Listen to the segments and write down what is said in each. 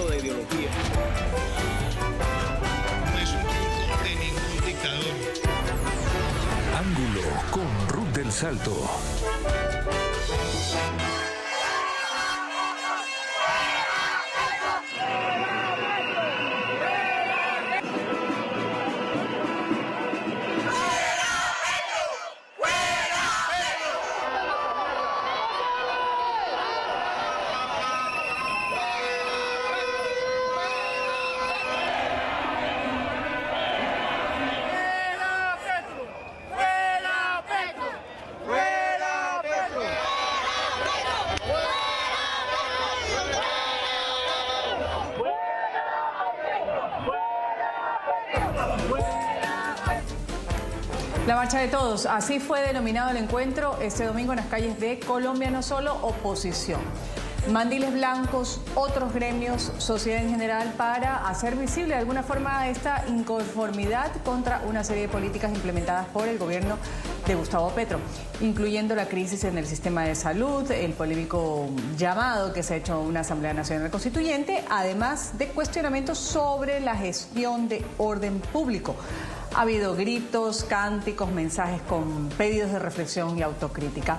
exceso de ideología. No es un truco de ningún dictador. Ángulo con Ruth del Salto. La marcha de todos, así fue denominado el encuentro este domingo en las calles de Colombia, no solo oposición. Mandiles blancos, otros gremios, sociedad en general, para hacer visible de alguna forma esta inconformidad contra una serie de políticas implementadas por el gobierno de Gustavo Petro, incluyendo la crisis en el sistema de salud, el polémico llamado que se ha hecho a una Asamblea Nacional Constituyente, además de cuestionamientos sobre la gestión de orden público. Ha habido gritos, cánticos, mensajes con pedidos de reflexión y autocrítica.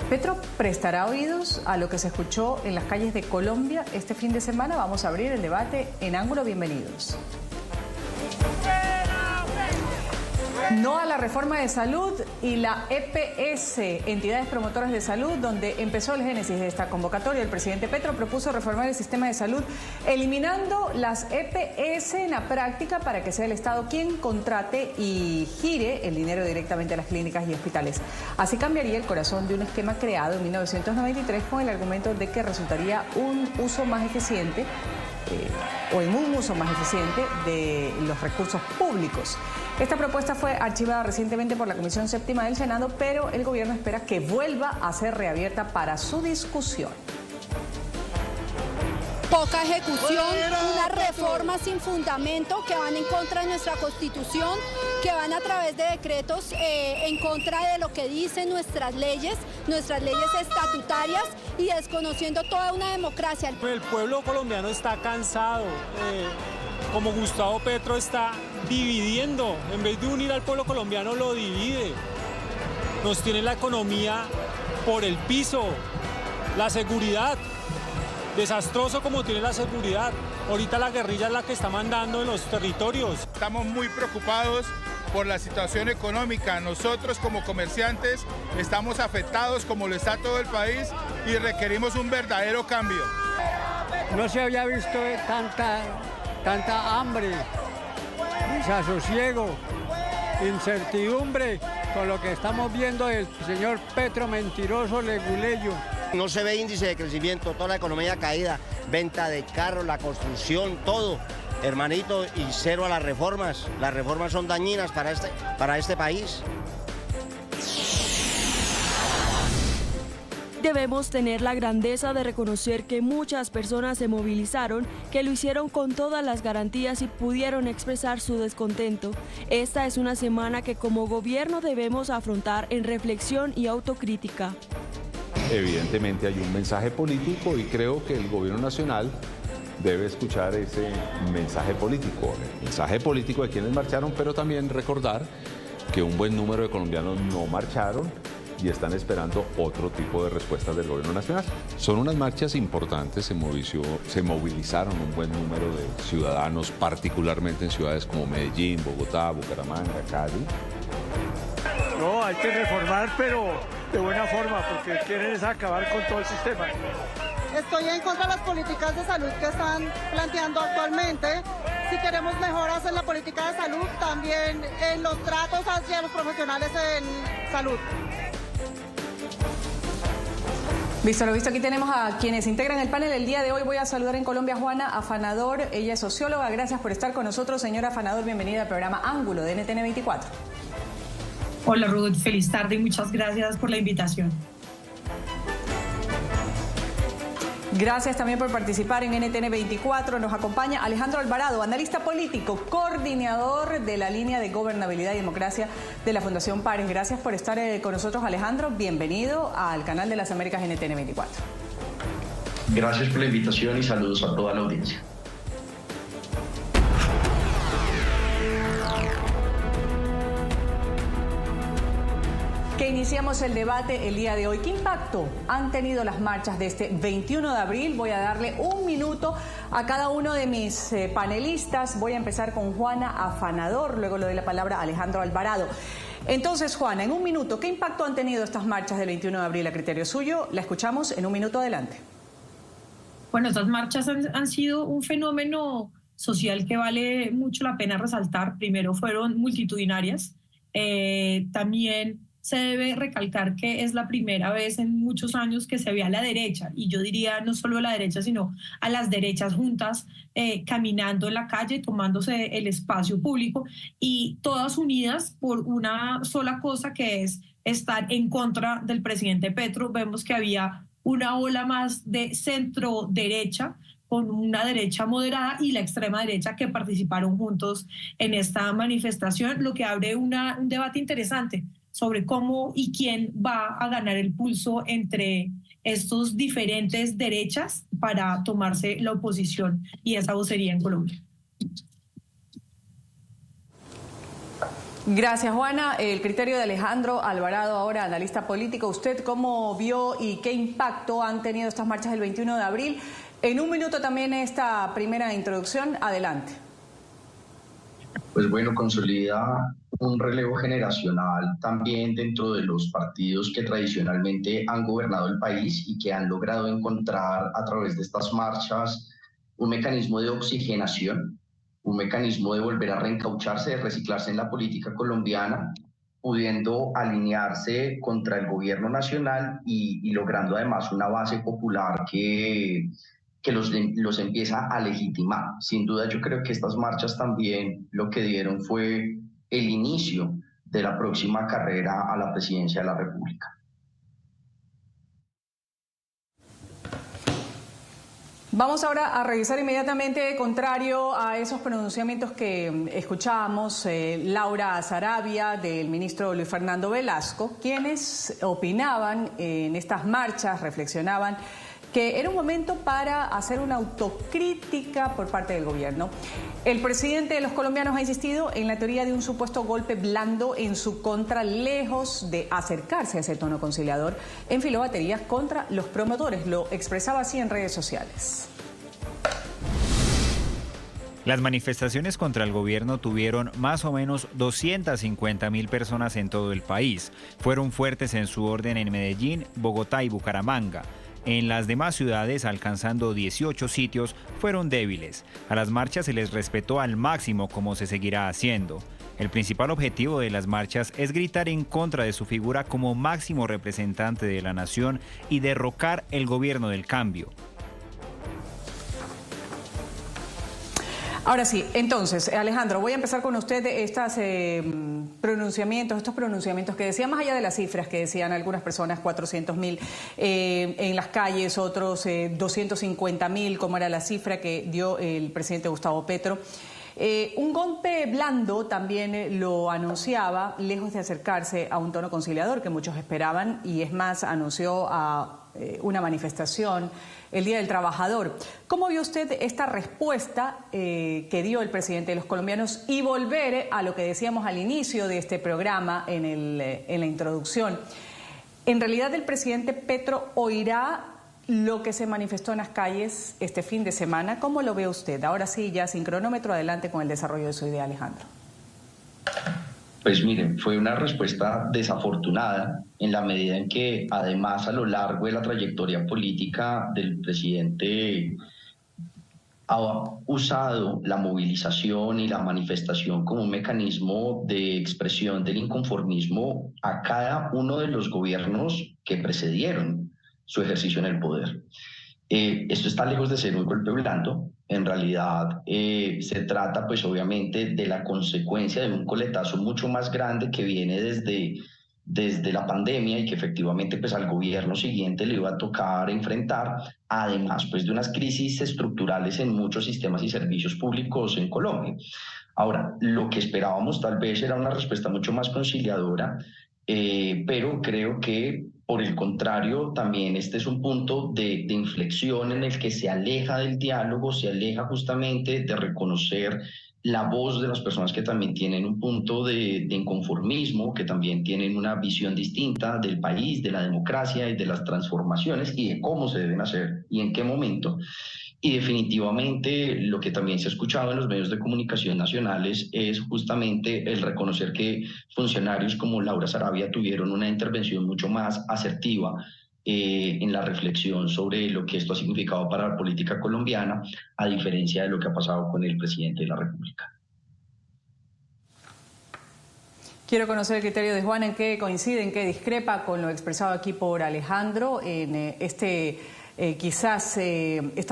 ¿Petro prestará oídos a lo que se escuchó en las calles de Colombia este fin de semana? Vamos a abrir el debate en Ángulo. Bienvenidos. No a la reforma de salud y la EPS, entidades promotoras de salud, donde empezó el génesis de esta convocatoria. El presidente Petro propuso reformar el sistema de salud, eliminando las EPS en la práctica para que sea el Estado quien contrate y gire el dinero directamente a las clínicas y hospitales. Así cambiaría el corazón de un esquema creado en 1993 con el argumento de que resultaría un uso más eficiente en un uso más eficiente de los recursos públicos. Esta propuesta fue archivada recientemente por la Comisión Séptima del Senado, pero el gobierno espera que vuelva a ser reabierta para su discusión. Poca ejecución, una reforma sin fundamento que van en contra de nuestra Constitución, que van a través de decretos en contra de lo que dicen nuestras leyes estatutarias y desconociendo toda una democracia. El pueblo colombiano está cansado, como Gustavo Petro está dividiendo, en vez de unir al pueblo colombiano lo divide. Nos tiene la economía por el piso, la seguridad. Desastroso como tiene la seguridad. Ahorita la guerrilla es la que está mandando en los territorios. Estamos muy preocupados por la situación económica. Nosotros como comerciantes estamos afectados como lo está todo el país y requerimos un verdadero cambio. No se había visto tanta hambre, desasosiego, incertidumbre con lo que estamos viendo del señor Petro mentiroso, leguleyo. No se ve índice de crecimiento, toda la economía caída, venta de carros, la construcción, todo, hermanito, y cero a las reformas. Las reformas son dañinas para este país. Debemos tener la grandeza de reconocer que muchas personas se movilizaron, que lo hicieron con todas las garantías y pudieron expresar su descontento. Esta es una semana que como gobierno debemos afrontar en reflexión y autocrítica. Evidentemente hay un mensaje político y creo que el gobierno nacional debe escuchar ese mensaje político. El mensaje político de quienes marcharon, pero también recordar que un buen número de colombianos no marcharon y están esperando otro tipo de respuestas del gobierno nacional. Son unas marchas importantes, se movilizaron un buen número de ciudadanos, particularmente en ciudades como Medellín, Bogotá, Bucaramanga, Cali. No, hay que reformar, pero de buena forma, porque quieren es acabar con todo el sistema. Estoy en contra de las políticas de salud que están planteando actualmente. Si queremos mejoras en la política de salud, también en los tratos hacia los profesionales en salud. Visto lo visto, aquí tenemos a quienes integran el panel el día de hoy. Voy a saludar en Colombia a Juana Afanador, ella es socióloga. Gracias por estar con nosotros, señora Afanador, bienvenida al programa Ángulo de NTN 24. Hola Ruth, feliz tarde y muchas gracias por la invitación. Gracias también por participar en NTN 24. Nos acompaña Alejandro Alvarado, analista político, coordinador de la línea de gobernabilidad y democracia de la Fundación Pares. Gracias por estar con nosotros, Alejandro. Bienvenido al canal de las Américas NTN 24. Gracias por la invitación y saludos a toda la audiencia. que iniciamos el debate el día de hoy. ¿Qué impacto han tenido las marchas de este 21 de abril? Voy a darle un minuto a cada uno de mis panelistas. Voy a empezar con Juana Afanador, luego le doy la palabra a Alejandro Alvarado. Entonces, Juana, en un minuto, ¿qué impacto han tenido estas marchas del 21 de abril a criterio suyo? La escuchamos en un minuto, adelante. Bueno, estas marchas han sido un fenómeno social que vale mucho la pena resaltar. Primero, fueron multitudinarias. También se debe recalcar que es la primera vez en muchos años que se ve a la derecha, y yo diría no solo a la derecha, sino a las derechas juntas, caminando en la calle, tomándose el espacio público, y todas unidas por una sola cosa, que es estar en contra del presidente Petro. Vemos que había una ola más de centro derecha, con una derecha moderada y la extrema derecha, que participaron juntos en esta manifestación, lo que abre un debate interesante sobre cómo y quién va a ganar el pulso entre estos diferentes derechas para tomarse la oposición y esa vocería en Colombia. Gracias, Juana. El criterio de Alejandro Alvarado, ahora analista político. ¿Usted cómo vio y qué impacto han tenido estas marchas del 21 de abril? En un minuto también esta primera introducción. Adelante. Pues bueno, consolida un relevo generacional también dentro de los partidos que tradicionalmente han gobernado el país y que han logrado encontrar a través de estas marchas un mecanismo de oxigenación, un mecanismo de volver a reencaucharse, de reciclarse en la política colombiana, pudiendo alinearse contra el gobierno nacional y logrando además una base popular que los empieza a legitimar. Sin duda, yo creo que estas marchas también lo que dieron fue el inicio de la próxima carrera a la presidencia de la República. Vamos ahora a revisar inmediatamente, contrario a esos pronunciamientos que escuchábamos, Laura Sarabia, del ministro Luis Fernando Velasco, quienes opinaban en estas marchas, reflexionaban que era un momento para hacer una autocrítica por parte del gobierno. El presidente de los colombianos ha insistido en la teoría de un supuesto golpe blando en su contra, lejos de acercarse a ese tono conciliador. Enfiló baterías contra los promotores, lo expresaba así en redes sociales. Las manifestaciones contra el gobierno tuvieron más o menos 250.000 personas en todo el país. Fueron fuertes en su orden en Medellín, Bogotá y Bucaramanga. En las demás ciudades, alcanzando 18 sitios, fueron débiles. A las marchas se les respetó al máximo, como se seguirá haciendo. El principal objetivo de las marchas es gritar en contra de su figura como máximo representante de la nación y derrocar el gobierno del cambio. Ahora sí, entonces, Alejandro, voy a empezar con usted estos pronunciamientos que decían, más allá de las cifras que decían algunas personas, 400.000 en las calles, otros 250.000, como era la cifra que dio el presidente Gustavo Petro. Un golpe blando también lo anunciaba, lejos de acercarse a un tono conciliador que muchos esperaban, y es más, anunció a una manifestación el Día del Trabajador. ¿Cómo vio usted esta respuesta que dio el presidente de los colombianos? Y volver a lo que decíamos al inicio de este programa, en la introducción. ¿En realidad el presidente Petro oirá lo que se manifestó en las calles este fin de semana? ¿Cómo lo ve usted? Ahora sí, ya sin cronómetro, adelante con el desarrollo de su idea, Alejandro. Pues miren, fue una respuesta desafortunada en la medida en que además a lo largo de la trayectoria política del presidente ha usado la movilización y la manifestación como un mecanismo de expresión del inconformismo a cada uno de los gobiernos que precedieron su ejercicio en el poder. Esto está lejos de ser un golpe blando. En realidad se trata pues obviamente de la consecuencia de un coletazo mucho más grande que viene desde la pandemia y que efectivamente pues al gobierno siguiente le iba a tocar enfrentar, además pues de unas crisis estructurales en muchos sistemas y servicios públicos en Colombia. Ahora, lo que esperábamos tal vez era una respuesta mucho más conciliadora, pero creo que por el contrario, también este es un punto de inflexión en el que se aleja del diálogo, se aleja justamente de reconocer la voz de las personas que también tienen un punto de inconformismo, que también tienen una visión distinta del país, de la democracia y de las transformaciones y de cómo se deben hacer y en qué momento. Y definitivamente lo que también se ha escuchado en los medios de comunicación nacionales es justamente el reconocer que funcionarios como Laura Sarabia tuvieron una intervención mucho más asertiva en la reflexión sobre lo que esto ha significado para la política colombiana, a diferencia de lo que ha pasado con el presidente de la República. Quiero conocer el criterio de Juan, en qué coincide, en qué discrepa con lo expresado aquí por Alejandro en esta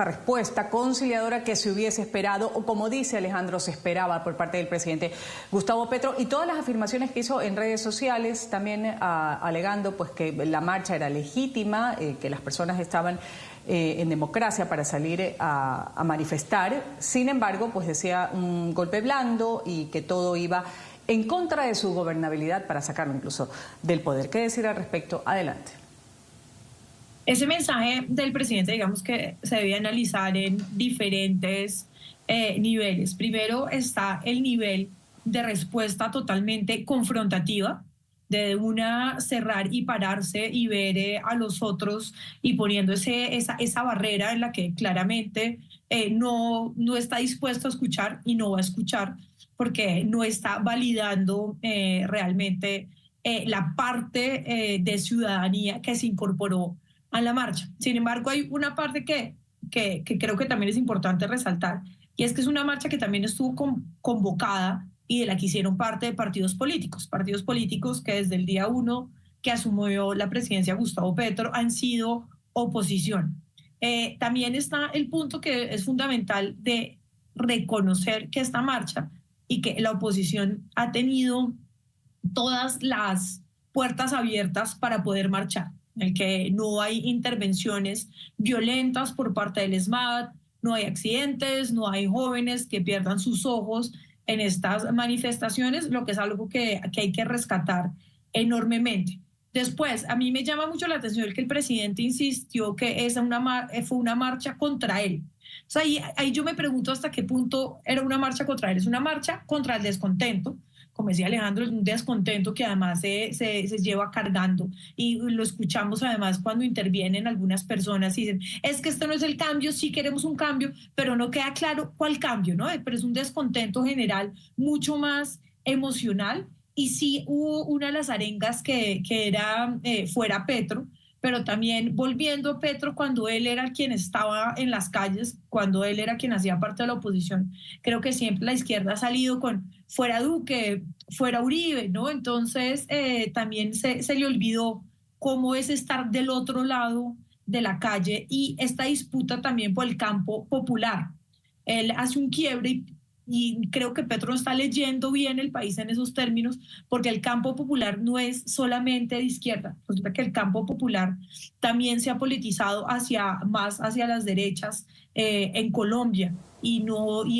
respuesta conciliadora que se hubiese esperado, o como dice Alejandro, se esperaba por parte del presidente Gustavo Petro, y todas las afirmaciones que hizo en redes sociales, también alegando pues que la marcha era legítima, que las personas estaban en democracia para salir a manifestar. Sin embargo, pues decía un golpe blando y que todo iba en contra de su gobernabilidad para sacarlo incluso del poder. ¿Qué decir al respecto? Adelante. Ese mensaje del presidente, digamos que se debe analizar en diferentes niveles. Primero está el nivel de respuesta totalmente confrontativa, de una cerrar y pararse y ver a los otros y poniendo esa barrera en la que claramente no está dispuesto a escuchar y no va a escuchar, porque no está validando realmente la parte de ciudadanía que se incorporó a la marcha. Sin embargo, hay una parte que creo que también es importante resaltar, y es que es una marcha que también estuvo convocada y de la que hicieron parte de partidos políticos que desde el día 1 que asumió la presidencia Gustavo Petro han sido oposición. También está el punto que es fundamental de reconocer que esta marcha y que la oposición ha tenido todas las puertas abiertas para poder marchar, en el que no hay intervenciones violentas por parte del ESMAD, no hay accidentes, no hay jóvenes que pierdan sus ojos en estas manifestaciones, lo que es algo que hay que rescatar enormemente. Después, a mí me llama mucho la atención que el presidente insistió que fue una marcha contra él. O sea, ahí yo me pregunto hasta qué punto era una marcha contra él. Es una marcha contra el descontento. Como decía Alejandro, es un descontento que además se lleva cargando, y lo escuchamos además cuando intervienen algunas personas y dicen, es que esto no es el cambio, sí queremos un cambio, pero no queda claro cuál cambio, ¿no? Pero es un descontento general mucho más emocional, y sí hubo una de las arengas que era fuera Petro, pero también volviendo a Petro cuando él era quien estaba en las calles, cuando él era quien hacía parte de la oposición. Creo que siempre la izquierda ha salido con fuera Duque, fuera Uribe, ¿no? Entonces también se le olvidó cómo es estar del otro lado de la calle, y esta disputa también por el campo popular. Él hace un quiebre y creo que Petro no está leyendo bien el país en esos términos, porque el campo popular no es solamente de izquierda. Resulta que el campo popular también se ha politizado más hacia las derechas en Colombia, y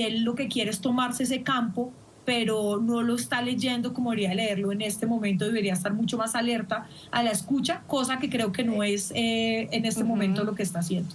él lo que quiere es tomarse ese campo, pero no lo está leyendo como debería leerlo en este momento. Debería estar mucho más alerta a la escucha, cosa que creo que no es en este momento lo que está haciendo.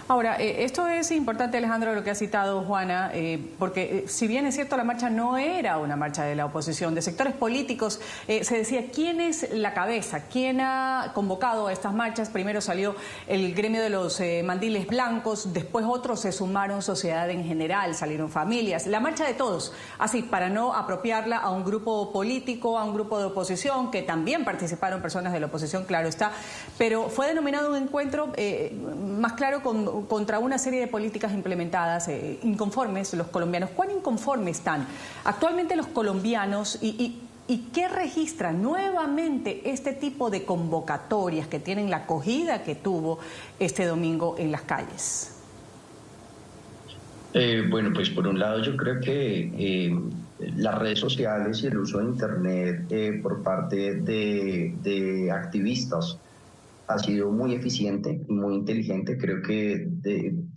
Ahora, esto es importante, Alejandro, lo que ha citado Juana, porque si bien es cierto, la marcha no era una marcha de la oposición, de sectores políticos, se decía, ¿quién es la cabeza? ¿Quién ha convocado a estas marchas? Primero salió el gremio de los mandiles blancos, después otros se sumaron, sociedad en general, salieron familias, la marcha de todos, así, para no apropiarla a un grupo político, a un grupo de oposición, que también participaron personas de la oposición, claro está, pero fue denominado un encuentro más claro contra una serie de políticas implementadas inconformes los colombianos. ¿Cuán inconformes están actualmente los colombianos y qué registra nuevamente este tipo de convocatorias que tienen la acogida que tuvo este domingo en las calles? Bueno, pues por un lado yo creo que las redes sociales y el uso de Internet por parte de activistas ha sido muy eficiente y muy inteligente. Creo que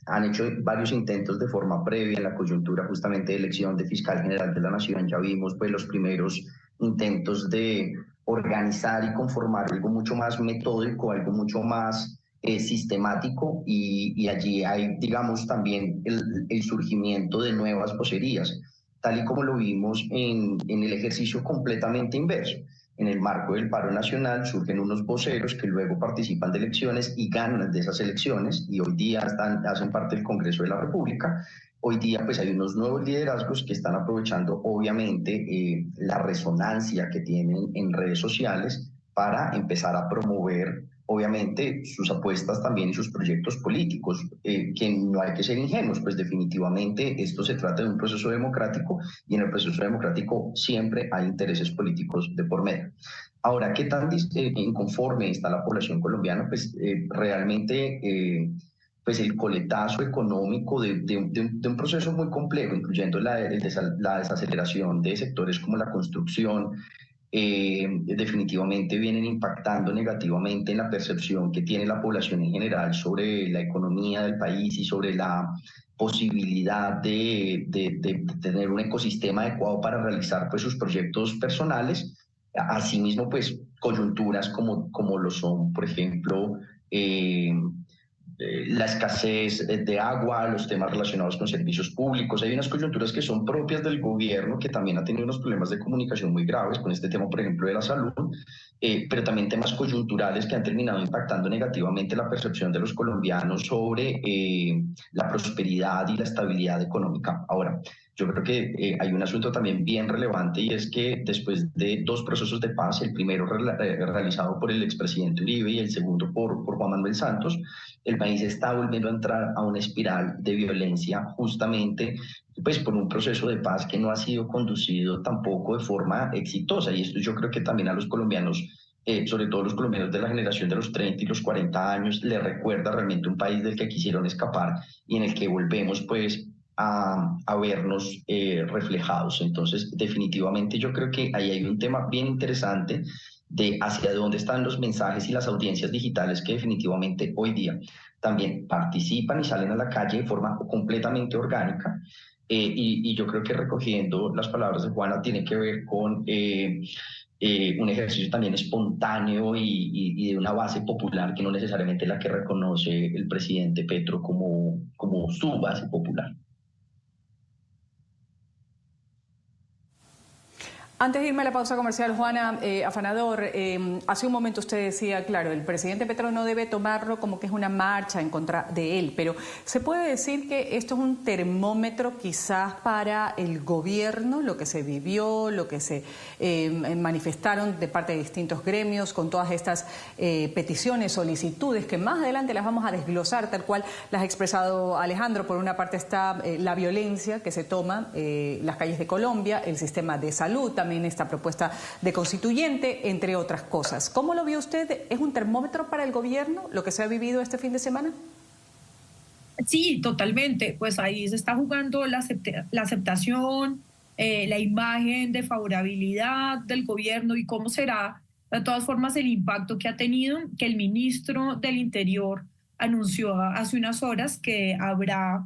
han hecho varios intentos de forma previa en la coyuntura justamente de elección de fiscal general de la Nación. Ya vimos pues los primeros intentos de organizar y conformar algo mucho más metódico, algo mucho más sistemático y allí hay, digamos, también el surgimiento de nuevas vocerías, tal y como lo vimos en el ejercicio completamente inverso. En el marco del paro nacional surgen unos voceros que luego participan de elecciones y ganan de esas elecciones y hoy día hacen parte del Congreso de la República. Hoy día pues hay unos nuevos liderazgos que están aprovechando obviamente la resonancia que tienen en redes sociales para empezar a promover obviamente sus apuestas también y sus proyectos políticos, que no hay que ser ingenuos, pues definitivamente esto se trata de un proceso democrático y en el proceso democrático siempre hay intereses políticos de por medio. Ahora, ¿qué tan inconforme está la población colombiana? Pues realmente pues el coletazo económico de un proceso muy complejo, incluyendo la desaceleración de sectores como la construcción, definitivamente vienen impactando negativamente en la percepción que tiene la población en general sobre la economía del país y sobre la posibilidad de tener un ecosistema adecuado para realizar pues sus proyectos personales. Asimismo, pues coyunturas como lo son, por ejemplo, la escasez de agua, los temas relacionados con servicios públicos. Hay unas coyunturas que son propias del gobierno que también ha tenido unos problemas de comunicación muy graves con este tema, por ejemplo, de la salud, pero también temas coyunturales que han terminado impactando negativamente la percepción de los colombianos sobre la prosperidad y la estabilidad económica. Ahora, yo creo que hay un asunto también bien relevante y es que después de 2 procesos de paz, el primero realizado por el expresidente Uribe y el segundo por Juan Manuel Santos, el país está volviendo a entrar a una espiral de violencia justamente pues por un proceso de paz que no ha sido conducido tampoco de forma exitosa. Y esto yo creo que también a los colombianos, sobre todo los colombianos de la generación de los 30 y los 40 años, les recuerda realmente un país del que quisieron escapar y en el que volvemos pues a vernos reflejados. Entonces, definitivamente yo creo que ahí hay un tema bien interesante de hacia dónde están los mensajes y las audiencias digitales que definitivamente hoy día también participan y salen a la calle de forma completamente orgánica. Y yo creo que recogiendo las palabras de Juana tiene que ver con un ejercicio también espontáneo y de una base popular que no necesariamente la que reconoce el presidente Petro como su base popular. Antes de irme a la pausa comercial, Juana, Afanador, hace un momento usted decía, claro, el presidente Petro no debe tomarlo como que es una marcha en contra de él, pero ¿se puede decir que esto es un termómetro quizás para el gobierno, lo que se vivió, lo que se manifestaron de parte de distintos gremios con todas estas peticiones, solicitudes, que más adelante las vamos a desglosar tal cual las ha expresado Alejandro? Por una parte está la violencia que se toma, las calles de Colombia, el sistema de salud, también esta propuesta de constituyente, entre otras cosas. ¿Cómo lo vio usted? ¿Es un termómetro para el gobierno lo que se ha vivido este fin de semana? Sí, totalmente. Pues ahí se está jugando la aceptación, la imagen de favorabilidad del gobierno y cómo será, de todas formas, el impacto que ha tenido, que el ministro del Interior anunció hace unas horas que habrá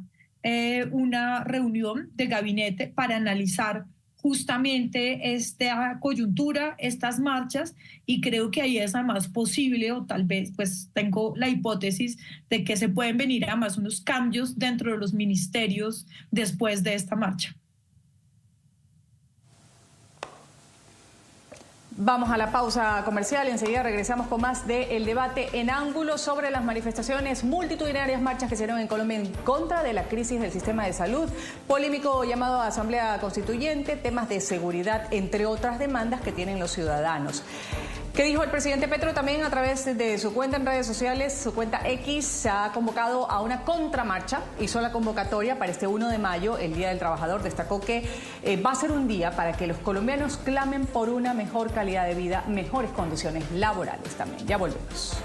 una reunión de gabinete para analizar justamente esta coyuntura, estas marchas, y creo que ahí es además posible, o tal vez pues tengo la hipótesis de que se pueden venir además unos cambios dentro de los ministerios después de esta marcha. Vamos a la pausa comercial y enseguida regresamos con más del debate en ángulo sobre las manifestaciones multitudinarias, marchas que se dieron en Colombia en contra de la crisis del sistema de salud, polémico llamado a Asamblea Constituyente, temas de seguridad, entre otras demandas que tienen los ciudadanos. ¿Qué dijo el presidente Petro? También a través de su cuenta en redes sociales, su cuenta X, se ha convocado a una contramarcha. Hizo la convocatoria para este 1 de mayo, el Día del Trabajador. Destacó que va a ser un día para que los colombianos clamen por una mejor calidad de vida, mejores condiciones laborales también. Ya volvemos.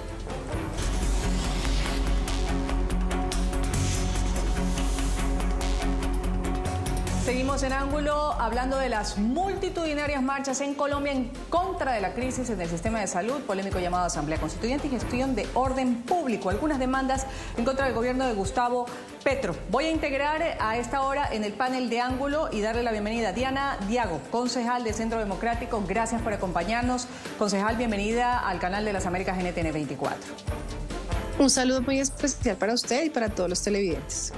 Seguimos en ángulo hablando de las multitudinarias marchas en Colombia en contra de la crisis en el sistema de salud, polémico llamado Asamblea Constituyente y gestión de orden público. Algunas demandas en contra del gobierno de Gustavo Petro. Voy a integrar a esta hora en el panel de ángulo y darle la bienvenida a Diana Diago, concejal del Centro Democrático. Gracias por acompañarnos. Concejal, bienvenida al canal de las Américas NTN 24. Un saludo muy especial para usted y para todos los televidentes.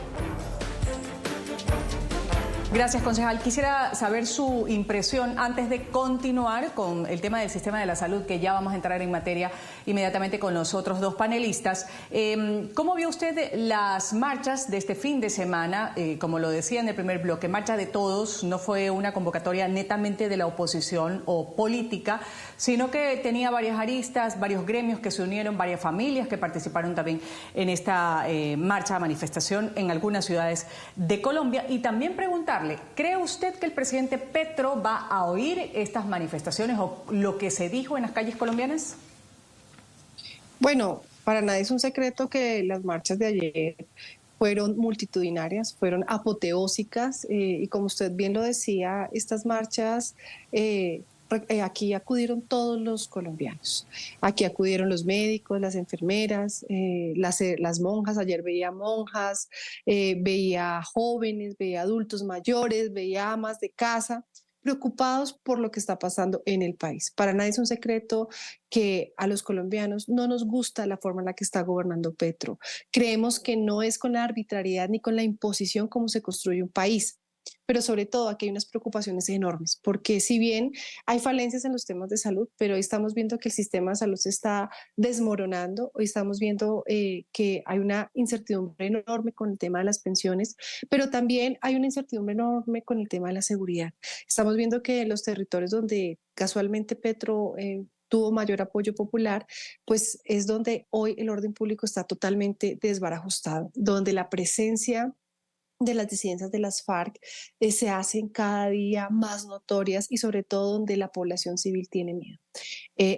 Gracias, concejal. Quisiera saber su impresión antes de continuar con el tema del sistema de la salud, que ya vamos a entrar en materia inmediatamente con los otros dos panelistas. ¿Cómo vio usted las marchas de este fin de semana? Como lo decía en el primer bloque, marcha de todos, no fue una convocatoria netamente de la oposición o política, sino que tenía varias aristas, varios gremios que se unieron, varias familias que participaron también en esta marcha, manifestación en algunas ciudades de Colombia. Y también preguntarle, ¿cree usted que el presidente Petro va a oír estas manifestaciones o lo que se dijo en las calles colombianas? Bueno, para nadie es un secreto que las marchas de ayer fueron multitudinarias, fueron apoteósicas y como usted bien lo decía, estas marchas... aquí acudieron todos los colombianos. Aquí acudieron los médicos, las enfermeras, las monjas. Ayer veía monjas, veía jóvenes, veía adultos mayores, veía amas de casa, preocupados por lo que está pasando en el país. Para nadie es un secreto que a los colombianos no nos gusta la forma en la que está gobernando Petro. Creemos que no es con la arbitrariedad ni con la imposición como se construye un país. Pero sobre todo aquí hay unas preocupaciones enormes, porque si bien hay falencias en los temas de salud, pero hoy estamos viendo que el sistema de salud se está desmoronando, hoy estamos viendo que hay una incertidumbre enorme con el tema de las pensiones, pero también hay una incertidumbre enorme con el tema de la seguridad. Estamos viendo que los territorios donde casualmente Petro tuvo mayor apoyo popular, pues es donde hoy el orden público está totalmente desbarajustado, donde la presencia de las disidencias de las FARC se hacen cada día más notorias y sobre todo donde la población civil tiene miedo.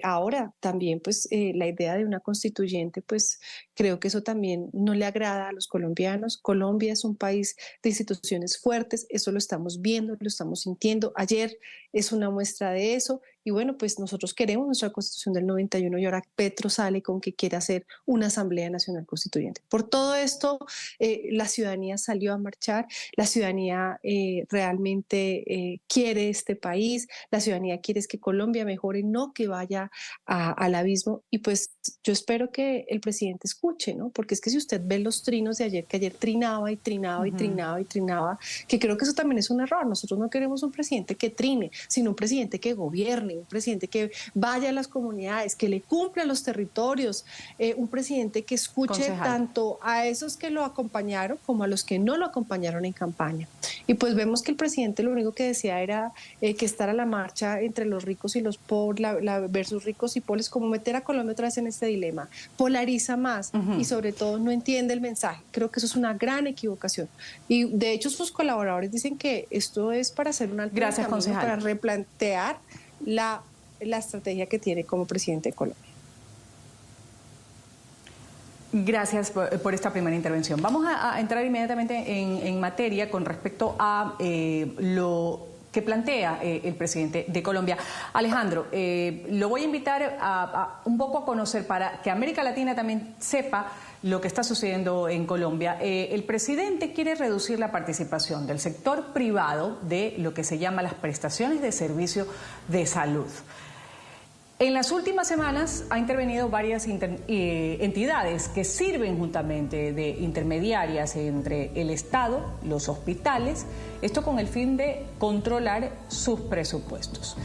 Ahora también pues la idea de una constituyente pues creo que eso también no le agrada a los colombianos. Colombia es un país de instituciones fuertes, eso lo estamos viendo, lo estamos sintiendo. Ayer es una muestra de eso y bueno pues nosotros queremos nuestra constitución del 91 y ahora Petro sale con que quiere hacer una Asamblea Nacional Constituyente. Por todo esto la ciudadanía salió a marchar, la ciudadanía realmente quiere este país, la ciudadanía quiere que Colombia mejore, no que vaya al abismo y pues yo espero que el presidente escuche, ¿no? Porque es que si usted ve los trinos de ayer, que ayer trinaba y trinaba y trinaba y trinaba, que creo que eso también es un error. Nosotros no queremos un presidente que trine, sino un presidente que gobierne, un presidente que vaya a las comunidades, que le cumpla a los territorios, un presidente que escuche tanto a esos que lo acompañaron como a los que no lo acompañaron en campaña. Y pues vemos que el presidente lo único que decía era que estar a la marcha entre los ricos y los pobres, versus ricos y pobres, como meter a Colombia otra vez en este dilema, polariza más y sobre todo no entiende el mensaje. Creo que eso es una gran equivocación y de hecho sus colaboradores dicen que esto es para hacer un alto camino, para replantear la estrategia que tiene como presidente de Colombia. Gracias por esta primera intervención. Vamos a entrar inmediatamente en materia con respecto a lo que plantea el presidente de Colombia. Alejandro, lo voy a invitar a un poco a conocer para que América Latina también sepa lo que está sucediendo en Colombia. El presidente quiere reducir la participación del sector privado de lo que se llama las prestaciones de servicio de salud. En las últimas semanas ha intervenido varias entidades que sirven juntamente de intermediarias entre el Estado, los hospitales, esto con el fin de controlar sus presupuestos.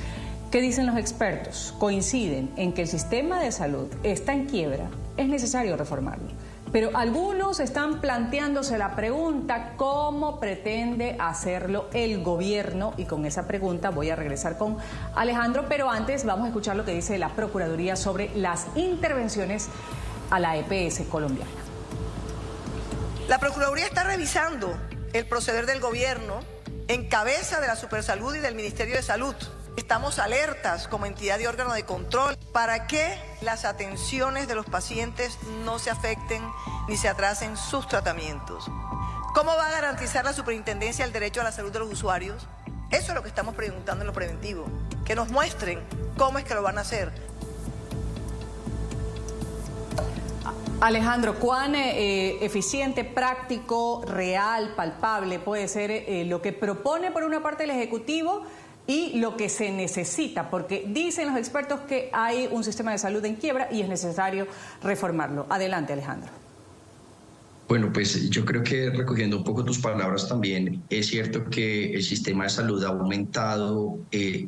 ¿Qué dicen los expertos? Coinciden en que el sistema de salud está en quiebra, es necesario reformarlo. Pero algunos están planteándose la pregunta, ¿cómo pretende hacerlo el gobierno? Y con esa pregunta voy a regresar con Alejandro, pero antes vamos a escuchar lo que dice la Procuraduría sobre las intervenciones a la EPS colombiana. La Procuraduría está revisando el proceder del gobierno en cabeza de la Supersalud y del Ministerio de Salud. Estamos alertas como entidad y órgano de control para que las atenciones de los pacientes no se afecten ni se atrasen sus tratamientos. ¿Cómo va a garantizar la superintendencia el derecho a la salud de los usuarios? Eso es lo que estamos preguntando en lo preventivo. Que nos muestren cómo es que lo van a hacer. Alejandro, ¿cuán eficiente, práctico, real, palpable puede ser lo que propone por una parte el Ejecutivo y lo que se necesita, porque dicen los expertos que hay un sistema de salud en quiebra y es necesario reformarlo. Adelante, Alejandro. Bueno, pues yo creo que recogiendo un poco tus palabras también, es cierto que el sistema de salud ha aumentado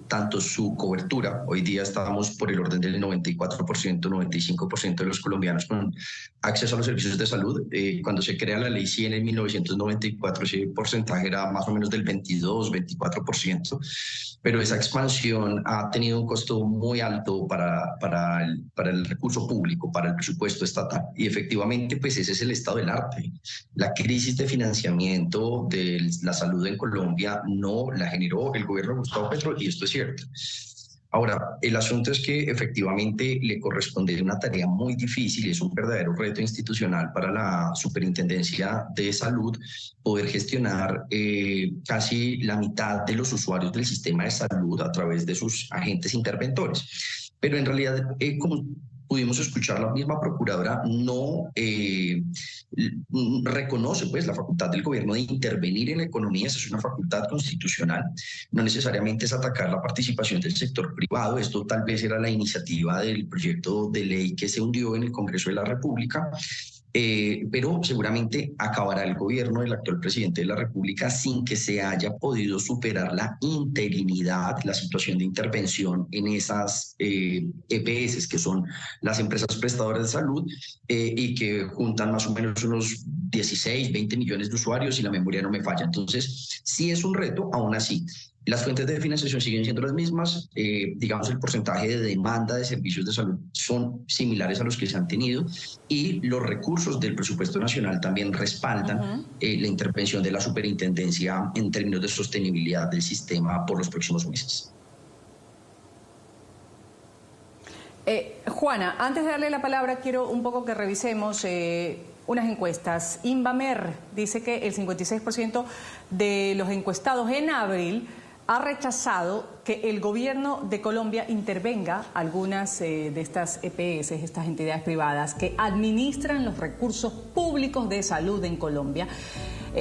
tanto su cobertura. Hoy día estamos por el orden del 94%, 95% de los colombianos con acceso a los servicios de salud. Cuando se crea la Ley 100 en 1994, ese porcentaje era más o menos del 22, 24%, pero esa expansión ha tenido un costo muy alto para el recurso público, para el presupuesto estatal. Y efectivamente, pues ese es el estado del arte. La crisis de financiamiento de la salud en Colombia no la generó el gobierno de Gustavo Petro, y esto es cierto. Ahora, el asunto es que efectivamente le corresponde una tarea muy difícil, es un verdadero reto institucional para la Superintendencia de Salud poder gestionar casi la mitad de los usuarios del sistema de salud a través de sus agentes interventores. Pero en realidad, como pudimos escuchar, la misma procuradora no reconoce pues la facultad del gobierno de intervenir en la economía. Esa es una facultad constitucional, no necesariamente es atacar la participación del sector privado. Esto tal vez era la iniciativa del proyecto de ley que se hundió en el Congreso de la República. Pero seguramente acabará el gobierno del actual presidente de la República sin que se haya podido superar la interinidad, la situación de intervención en esas EPS, que son las empresas prestadoras de salud, y que juntan más o menos unos 16, 20 millones de usuarios, si la memoria no me falla. Entonces, sí es un reto, aún así. Las fuentes de financiación siguen siendo las mismas, digamos el porcentaje de demanda de servicios de salud son similares a los que se han tenido, y los recursos del presupuesto nacional también respaldan la intervención de la superintendencia en términos de sostenibilidad del sistema por los próximos meses. Juana, antes de darle la palabra, quiero un poco que revisemos unas encuestas. Invamer dice que el 56% de los encuestados en abril ha rechazado que el gobierno de Colombia intervenga algunas de estas EPS, estas entidades privadas que administran los recursos públicos de salud en Colombia.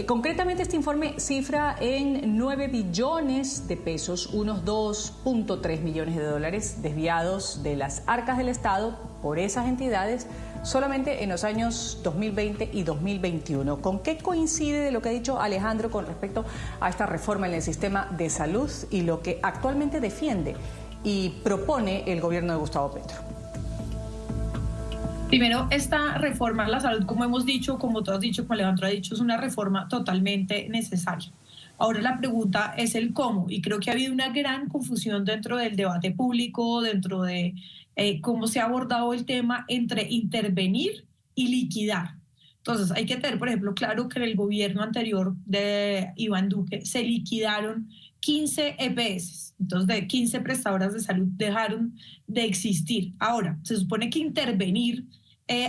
Concretamente, este informe cifra en 9 billones de pesos, unos 2.3 millones de dólares desviados de las arcas del Estado por esas entidades solamente en los años 2020 y 2021. ¿Con qué coincide de lo que ha dicho Alejandro con respecto a esta reforma en el sistema de salud y lo que actualmente defiende y propone el gobierno de Gustavo Petro? Primero, esta reforma a la salud, como hemos dicho, como tú has dicho, como Alejandro ha dicho, es una reforma totalmente necesaria. Ahora la pregunta es el cómo, y creo que ha habido una gran confusión dentro del debate público, dentro de cómo se ha abordado el tema entre intervenir y liquidar. Entonces hay que tener, por ejemplo, claro que en el gobierno anterior de Iván Duque se liquidaron 15 EPS, entonces de 15 prestadoras de salud dejaron de existir. Ahora, se supone que intervenir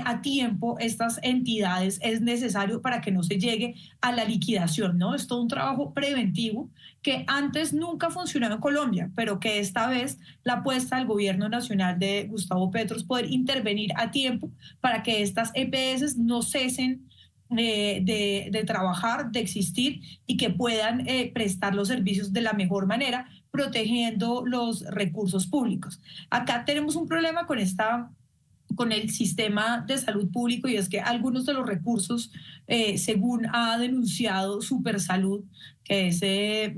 a tiempo estas entidades es necesario para que no se llegue a la liquidación, ¿no? Es todo un trabajo preventivo que antes nunca funcionó en Colombia, pero que esta vez la apuesta del gobierno nacional de Gustavo Petro es poder intervenir a tiempo para que estas EPS no cesen de trabajar, de existir, y que puedan prestar los servicios de la mejor manera, protegiendo los recursos públicos. Acá tenemos un problema con el sistema de salud público, y es que algunos de los recursos, según ha denunciado Supersalud, que es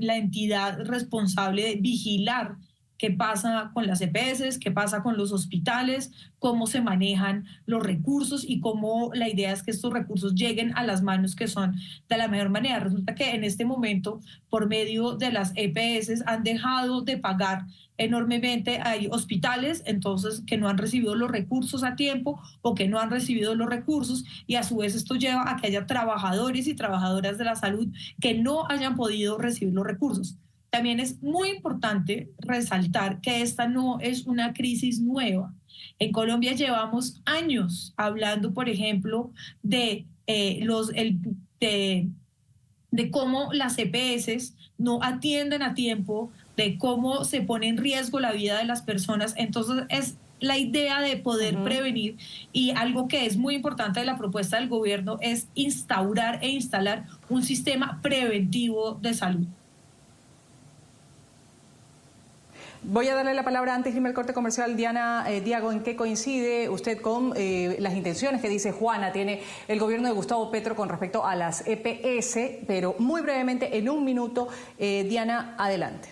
la entidad responsable de vigilar qué pasa con las EPS, qué pasa con los hospitales, cómo se manejan los recursos y cómo la idea es que estos recursos lleguen a las manos que son de la mejor manera. Resulta que en este momento, por medio de las EPS, han dejado de pagar enormemente. Hay hospitales entonces que no han recibido los recursos a tiempo o que no han recibido los recursos, y a su vez esto lleva a que haya trabajadores y trabajadoras de la salud que no hayan podido recibir los recursos. También es muy importante resaltar que esta no es una crisis nueva. En Colombia llevamos años hablando, por ejemplo, de cómo las EPS no atienden a tiempo, de cómo se pone en riesgo la vida de las personas. Entonces es la idea de poder prevenir, y algo que es muy importante de la propuesta del gobierno es instaurar e instalar un sistema preventivo de salud. Voy a darle la palabra antes de irme al corte comercial. Diana, Diago, ¿en qué coincide usted con las intenciones que dice Juana tiene el gobierno de Gustavo Petro con respecto a las EPS? Pero muy brevemente, en un minuto, Diana, adelante.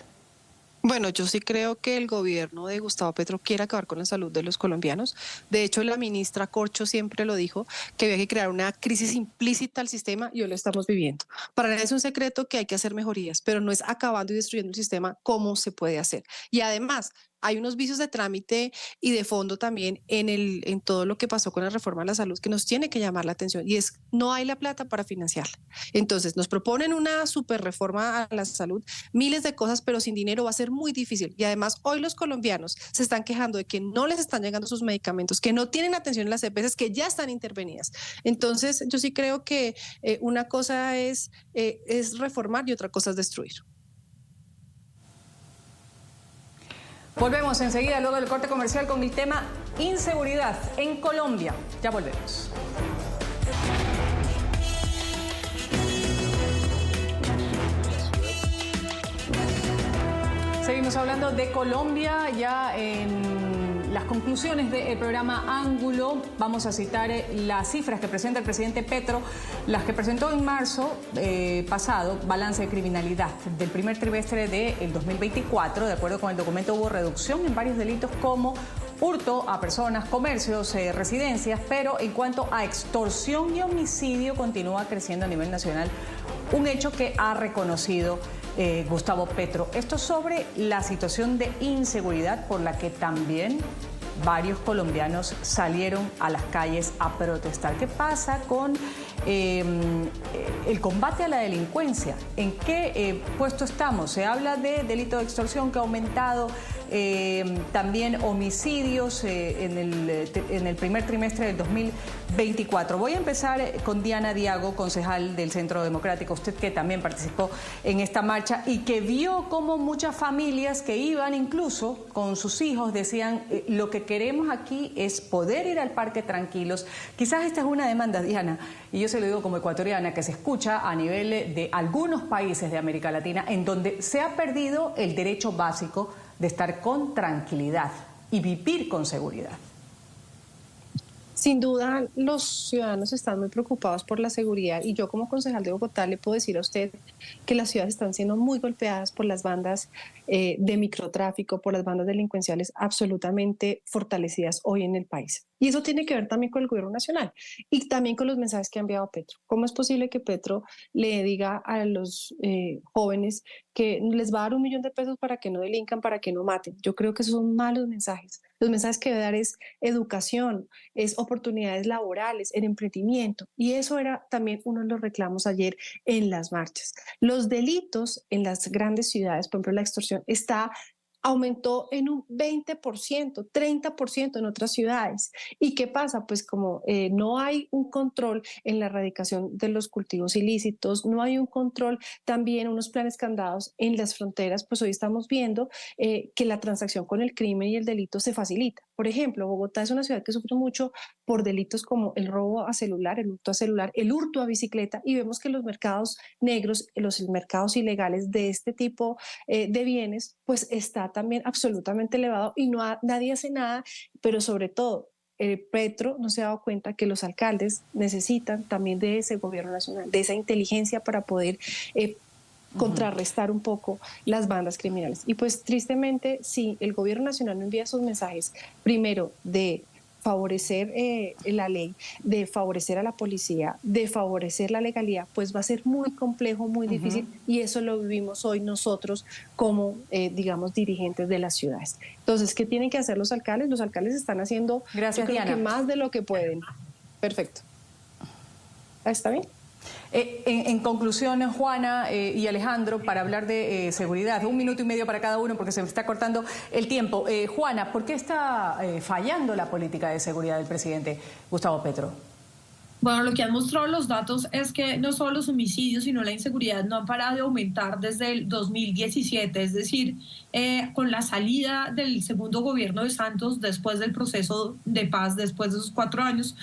Bueno, yo sí creo que el gobierno de Gustavo Petro quiere acabar con la salud de los colombianos. De hecho, la ministra Corcho siempre lo dijo, que había que crear una crisis implícita al sistema y hoy lo estamos viviendo. Para nadie es un secreto que hay que hacer mejorías, pero no es acabando y destruyendo el sistema como se puede hacer. Y además, hay unos vicios de trámite y de fondo también en todo lo que pasó con la reforma a la salud que nos tiene que llamar la atención y es no hay la plata para financiarla. Entonces nos proponen una super reforma a la salud, miles de cosas, pero sin dinero va a ser muy difícil. Y además hoy los colombianos se están quejando de que no les están llegando sus medicamentos, que no tienen atención en las EPS, que ya están intervenidas. Entonces yo sí creo que una cosa es reformar y otra cosa es destruir. Volvemos enseguida, luego del corte comercial, con el tema inseguridad en Colombia. Ya volvemos. Seguimos hablando de Colombia ya en las conclusiones del programa Ángulo. Vamos a citar las cifras que presenta el presidente Petro, las que presentó en marzo pasado, balance de criminalidad del primer trimestre del 2024. De acuerdo con el documento, hubo reducción en varios delitos como hurto a personas, comercios, residencias, pero en cuanto a extorsión y homicidio continúa creciendo a nivel nacional, un hecho que ha reconocido Gustavo Petro. Esto sobre la situación de inseguridad por la que también varios colombianos salieron a las calles a protestar. ¿Qué pasa con el combate a la delincuencia? ¿En qué puesto estamos? Se habla de delito de extorsión que ha aumentado, también homicidios en el primer trimestre del 2024. Voy a empezar con Diana Diago, concejal del Centro Democrático, usted que también participó en esta marcha y que vio cómo muchas familias que iban incluso con sus hijos decían lo que queremos aquí es poder ir al parque tranquilos. Quizás esta es una demanda, Diana, y yo se lo digo como ecuatoriana, que se escucha a nivel de algunos países de América Latina en donde se ha perdido el derecho básico de estar con tranquilidad y vivir con seguridad. Sin duda, los ciudadanos están muy preocupados por la seguridad y yo como concejal de Bogotá le puedo decir a usted que las ciudades están siendo muy golpeadas por las bandas de microtráfico, por las bandas delincuenciales absolutamente fortalecidas hoy en el país. Y eso tiene que ver también con el gobierno nacional y también con los mensajes que ha enviado Petro. ¿Cómo es posible que Petro le diga a los jóvenes que les va a dar $1 millón para que no delincan, para que no maten? Yo creo que esos son malos mensajes. Los mensajes que debe dar es educación, es oportunidades laborales, el emprendimiento. Y eso era también uno de los reclamos ayer en las marchas. Los delitos en las grandes ciudades, por ejemplo la extorsión, aumentó en un 20%, 30% en otras ciudades. ¿Y qué pasa? Pues como no hay un control en la erradicación de los cultivos ilícitos, no hay un control también, unos planes candados en las fronteras, pues hoy estamos viendo que la transacción con el crimen y el delito se facilita. Por ejemplo, Bogotá es una ciudad que sufre mucho por delitos como el robo a celular, el hurto a celular, el hurto a bicicleta, y vemos que los mercados negros, los mercados ilegales de este tipo de bienes, pues está también absolutamente elevado y nadie hace nada, pero sobre todo Petro no se ha dado cuenta que los alcaldes necesitan también de ese gobierno nacional, de esa inteligencia para poder contrarrestar un poco las bandas criminales. Y pues tristemente, si el gobierno nacional no envía esos mensajes, primero de favorecer la ley, de favorecer a la policía, de favorecer la legalidad, pues va a ser muy complejo, muy difícil, y eso lo vivimos hoy nosotros como, digamos, dirigentes de las ciudades. Entonces, ¿qué tienen que hacer los alcaldes? Los alcaldes están haciendo, gracias, yo creo Diana, que más de lo que pueden. Perfecto. ¿Está bien? En conclusión, Juana y Alejandro, para hablar de seguridad, 1 minuto y medio para cada uno porque se me está cortando el tiempo. Juana, ¿por qué está fallando la política de seguridad del presidente Gustavo Petro? Bueno, lo que han mostrado los datos es que no solo los homicidios, sino la inseguridad no han parado de aumentar desde el 2017, es decir, con la salida del segundo gobierno de Santos, después del proceso de paz, después de esos 4 años,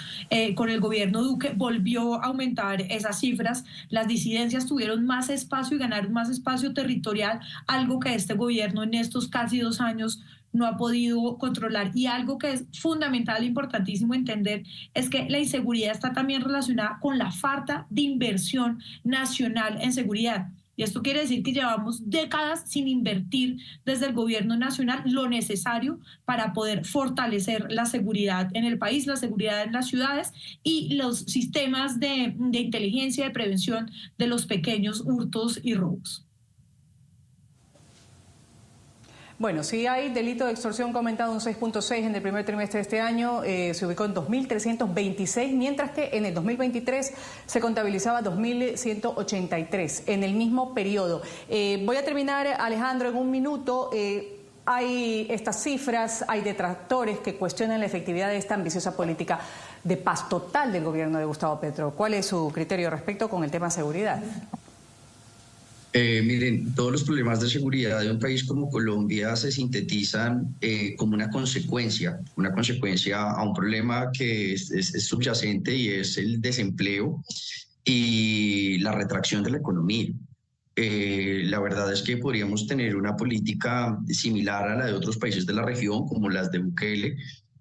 con el gobierno Duque, volvió a aumentar esas cifras. Las disidencias tuvieron más espacio y ganaron más espacio territorial, algo que este gobierno en estos casi 2 años no ha podido controlar. Y algo que es fundamental e importantísimo entender es que la inseguridad está también relacionada con la falta de inversión nacional en seguridad. Y esto quiere decir que llevamos décadas sin invertir desde el gobierno nacional lo necesario para poder fortalecer la seguridad en el país, la seguridad en las ciudades y los sistemas de inteligencia, de prevención de los pequeños hurtos y robos. Bueno, sí hay delito de extorsión aumentado un 6.6 en el primer trimestre de este año, se ubicó en 2.326, mientras que en el 2023 se contabilizaba 2.183 en el mismo periodo. Voy a terminar, Alejandro, en un minuto. Hay estas cifras, hay detractores que cuestionan la efectividad de esta ambiciosa política de paz total del gobierno de Gustavo Petro. ¿Cuál es su criterio respecto con el tema seguridad? Miren, todos los problemas de seguridad de un país como Colombia se sintetizan como una consecuencia a un problema que es subyacente y es el desempleo y la retracción de la economía. La verdad es que podríamos tener una política similar a la de otros países de la región, como las de Bukele,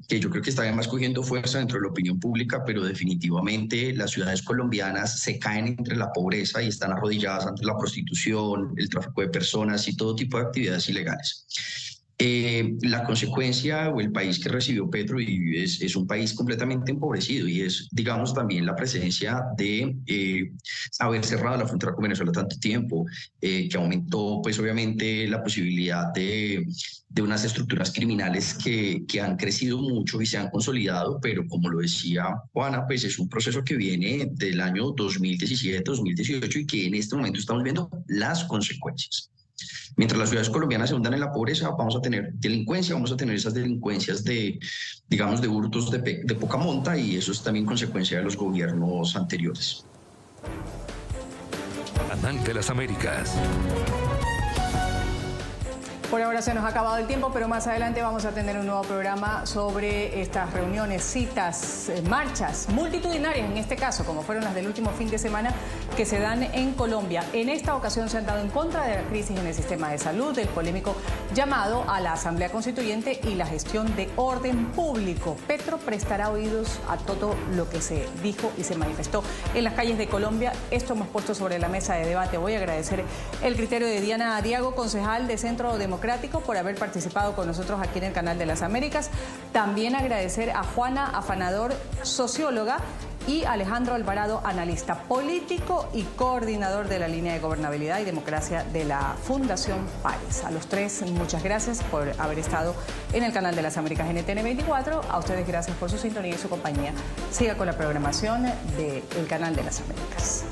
que yo creo que está además cogiendo fuerza dentro de la opinión pública, pero definitivamente las ciudades colombianas se caen entre la pobreza y están arrodilladas ante la prostitución, el tráfico de personas y todo tipo de actividades ilegales. La consecuencia o el país que recibió Petro es un país completamente empobrecido y es, digamos, también la presencia de haber cerrado la frontera con Venezuela tanto tiempo, que aumentó pues obviamente la posibilidad de unas estructuras criminales que han crecido mucho y se han consolidado, pero como lo decía Juana, pues es un proceso que viene del año 2017-2018 y que en este momento estamos viendo las consecuencias. Mientras las ciudades colombianas se hundan en la pobreza, vamos a tener delincuencia, vamos a tener esas delincuencias de hurtos de poca monta, y eso es también consecuencia de los gobiernos anteriores. Canal de las Américas. Por ahora se nos ha acabado el tiempo, pero más adelante vamos a tener un nuevo programa sobre estas reuniones, citas, marchas multitudinarias, en este caso, como fueron las del último fin de semana, que se dan en Colombia. En esta ocasión se han dado en contra de la crisis en el sistema de salud, del polémico llamado a la Asamblea Constituyente y la gestión de orden público. Petro prestará oídos a todo lo que se dijo y se manifestó en las calles de Colombia. Esto hemos puesto sobre la mesa de debate. Voy a agradecer el criterio de Diana Diago, concejal de Centro Democrático, por haber participado con nosotros aquí en el Canal de las Américas. También agradecer a Juana Afanador, socióloga, y Alejandro Alvarado, analista político y coordinador de la línea de gobernabilidad y democracia de la Fundación País. A los tres, muchas gracias por haber estado en el Canal de las Américas NTN 24. A ustedes gracias por su sintonía y su compañía. Siga con la programación del Canal de las Américas.